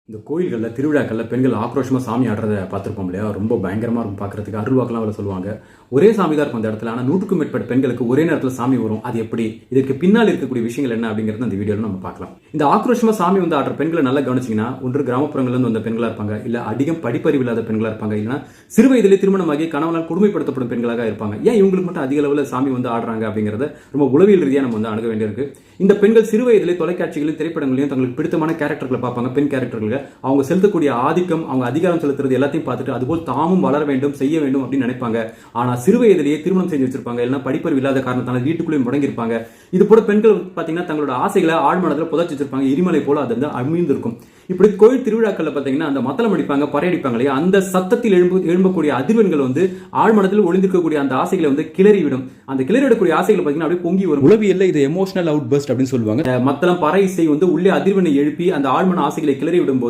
இந்த கோயில்களில் திருவிழாக்களில் பெண்கள் ஆக்ரோஷமாக சாமி ஆடுறத பார்த்துருப்போம் இல்லையா? ரொம்ப பயங்கரமாக இருக்கும் பார்க்குறதுக்கு. அருள்வாக்கெல்லாம் அவளை சொல்லுவாங்க. ஒரே சாமி தான் இருக்கும் அந்த இடத்துல. ஆனால் 100க்கும் மேற்பட்ட பெண்களுக்கு ஒரே நேரத்தில் சாமி வரும். அது எப்படி? இதற்கு பின்னால் இருக்கக்கூடிய விஷயங்கள் என்ன அப்படிங்கிறது அந்த வீடியோவில் நம்ம பார்க்கலாம். இந்த ஆக்ரோஷமாக சாமி வந்து ஆடுற பெண்களை நல்லா கவனிச்சிங்கன்னா, ஒன்று கிராமப்புறங்கள்லேருந்து வந்த பெண்களாக இருப்பாங்க, இல்லை அதிகம் படிப்பறிவு இல்லாத பெண்களாக இருப்பாங்க, இல்லைன்னா சிறு வயதிலே திருமணமாகி கணவனால் கொடுமைப்படுத்தப்படும் பெண்களாக இருப்பாங்க. ஏன் இவங்களுக்கு மட்டும் அதிக அளவில் சாமி வந்து ஆடுறாங்க அப்படிங்கிறத ரொம்ப உளவியல் ரீதியாக நம்ம வந்து அணுக வேண்டியிருக்கு. இந்த பெண்கள் சிறு வயதிலே தொலைக்காட்சிகளையும் திரைப்படங்களையும் தங்களுக்கு பிடித்தமான கேரக்டர்களை பார்ப்பாங்க. பெண் கேரக்டர்கள் அவங்க செலுத்தக்கூடிய ஆதிக்கம், அவங்க அதிகாரம் செலுத்துறது எல்லாத்தையும் பார்த்துட்டு அதுபோல் தாமும் வளர வேண்டும், செய்ய வேண்டும் அப்படின்னு நினைப்பாங்க. ஆனா சிறு வயதிலேயே திருமணம் செஞ்சு வச்சிருப்பாங்க, இல்லைன்னா படிப்பறிவு இல்லாத காரணத்தால வீட்டுக்குள்ளேயும் முடங்கிருப்பாங்க. இது போல பெண்கள் பாத்தீங்கன்னா தங்களோட ஆசைகளை ஆழ்மனத்தில் புதைச்சி வச்சிருப்பாங்க. எரிமலை போல அது வந்து அமிழ்ந்து இருக்கும். இப்படி கோயில் திருவிழாக்கள்ல பாத்தீங்கன்னா அந்த மத்தளம் அடிப்பாங்க, பறையடிப்பாங்க இல்லையா? அந்த சத்தத்தில் எழும்பக்கூடிய அதிர்வெண்கள் வந்து ஆழ்மனத்தில் ஒளிந்திருக்கக்கூடிய அந்த ஆசைகளை வந்து கிளறிவிடும். அந்த கிளறிவிடக்கூடிய ஆசைகளை பாத்தீங்கன்னா அப்படியே பொங்கி வரும். உளவியல்ல இது எமோஷனல் அவுட் பர்ஸ்ட் அப்படின்னு சொல்லுவாங்க. மத்தளம் பறை இசை வந்து உள்ளே அதிர்வெண்ணை எழுப்பி அந்த ஆழ்மன ஆசைகளை கிளறி விடும் போது